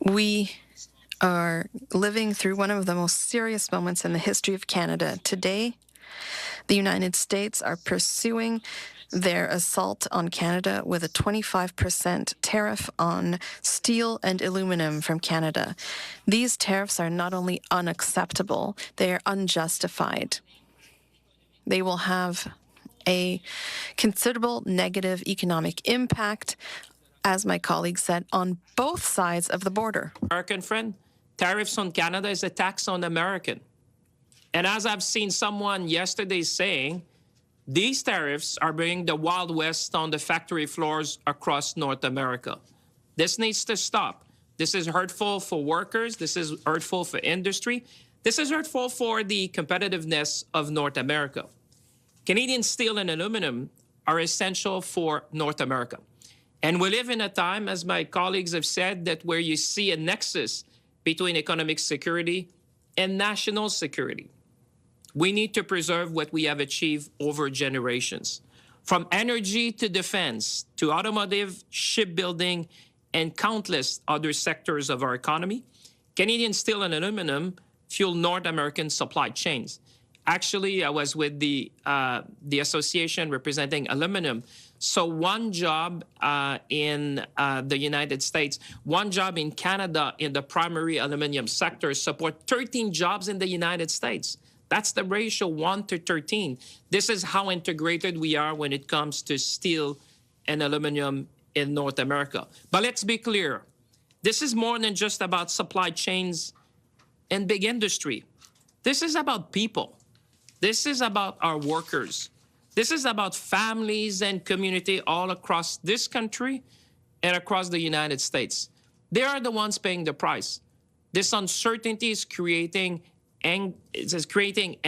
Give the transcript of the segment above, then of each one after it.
We are living through one of the most serious moments in the history of Canada. Today, the United States are pursuing their assault on Canada with a 25% tariff on steel and aluminum from Canada. These tariffs are not only unacceptable, they are unjustified. They will have a considerable negative economic impact, as my colleague said, on both sides of the border. American friend, tariffs on Canada is a tax on American. And as I've seen someone yesterday saying, these tariffs are bringing the Wild West on the factory floors across North America. This needs to stop. This is hurtful for workers. This is hurtful for industry. This is hurtful for the competitiveness of North America. Canadian steel and aluminum are essential for North America. And we live in a time, as my colleagues have said, that where you see a nexus between economic security and national security. We need to preserve what we have achieved over generations. From energy to defense, to automotive, shipbuilding, and countless other sectors of our economy, Canadian steel and aluminum fuel North American supply chains. Actually, I was with the association representing aluminum. So one job in the United States, one job in Canada in the primary aluminum sector support 13 jobs in the United States. That's the ratio 1 to 13. This is how integrated we are when it comes to steel and aluminum in North America. But let's be clear. This is more than just about supply chains and big industry. This is about people. This is about our workers. This is about families and community all across this country and across the United States. They are the ones paying the price. This uncertainty is creating anxiety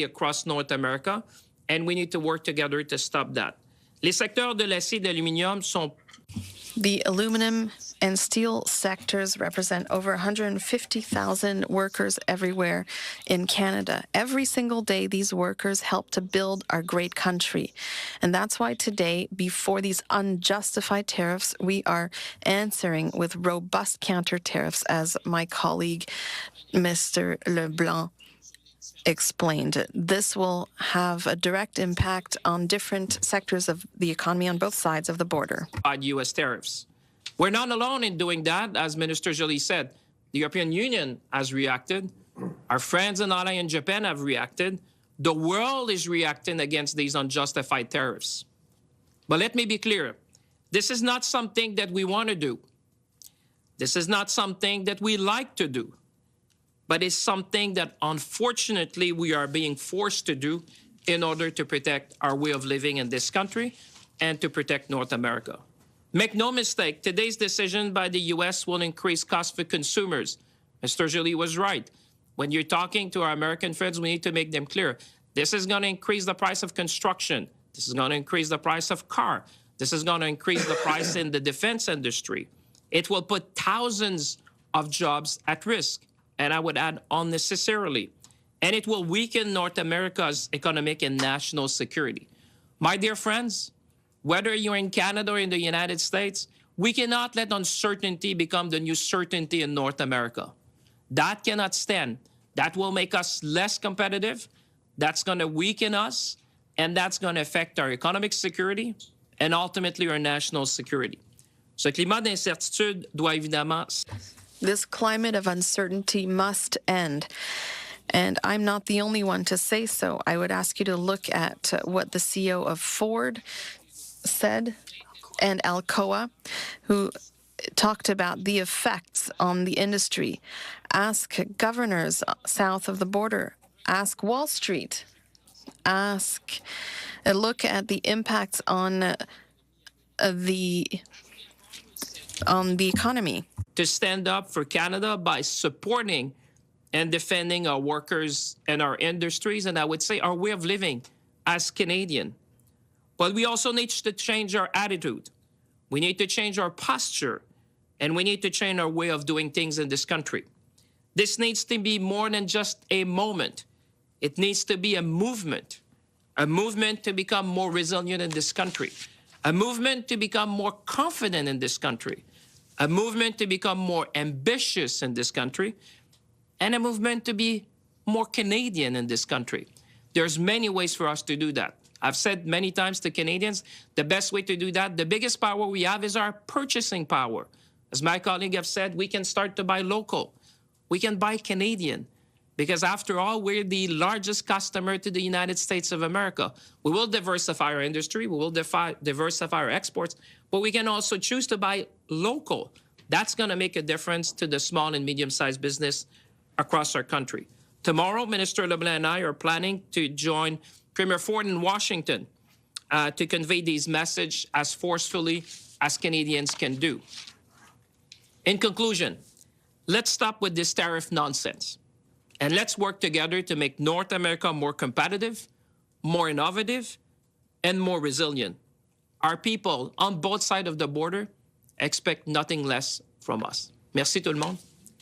across North America, and we need to work together to stop that. Les secteurs de l'acier et de l'aluminium sont... The aluminum and steel sectors represent over 150,000 workers everywhere in Canada. Every single day, these workers help to build our great country. And that's why today, before these unjustified tariffs, we are answering with robust counter tariffs, as my colleague, Mr. Leblanc, explained. This will have a direct impact on different sectors of the economy on both sides of the border. U.S. tariffs. We're not alone in doing that, as Minister Joly said. The European Union has reacted. Our friends and allies in Japan have reacted. The world is reacting against these unjustified tariffs. But let me be clear. This is not something that we want to do. This is not something that we like to do. But it's something that, unfortunately, we are being forced to do in order to protect our way of living in this country and to protect North America. Make no mistake, today's decision by the U.S. will increase costs for consumers. Mr. Joly was right. When you're talking to our American friends, we need to make them clear. This is going to increase the price of construction. This is going to increase the price of car. This is going to increase the price in the defense industry. It will put thousands of jobs at risk. And I would add unnecessarily. And it will weaken North America's economic and national security. My dear friends, whether you're in Canada or in the United States, we cannot let uncertainty become the new certainty in North America. That cannot stand. That will make us less competitive. That's going to weaken us. And that's going to affect our economic security and ultimately our national security. Ce climat d'incertitude doit évidemment... This climate of uncertainty must end. And I'm not the only one to say so. I would ask you to look at what the CEO of Ford said and Alcoa, who talked about the effects on the industry. Ask governors south of the border. Ask Wall Street. Look at the impacts on the economy. To stand up for Canada by supporting and defending our workers and our industries, and I would say our way of living as Canadian. But we also need to change our attitude. We need to change our posture, and we need to change our way of doing things in this country. This needs to be more than just a moment. It needs to be a movement to become more resilient in this country, a movement to become more confident in this country, a movement to become more ambitious in this country, and a movement to be more Canadian in this country. There's many ways for us to do that. I've said many times to Canadians, the best way to do that, the biggest power we have is our purchasing power. As my colleague have said, we can start to buy local. We can buy Canadian. Because after all, we're the largest customer to the United States of America. We will diversify our industry, we will diversify our exports, but we can also choose to buy local. That's going to make a difference to the small and medium-sized business across our country. Tomorrow, Minister Leblanc and I are planning to join Premier Ford in Washington to convey these messages as forcefully as Canadians can do. In conclusion, let's stop with this tariff nonsense. And let's work together to make North America more competitive, more innovative, and more resilient. Our people on both sides of the border expect nothing less from us. Merci tout le monde.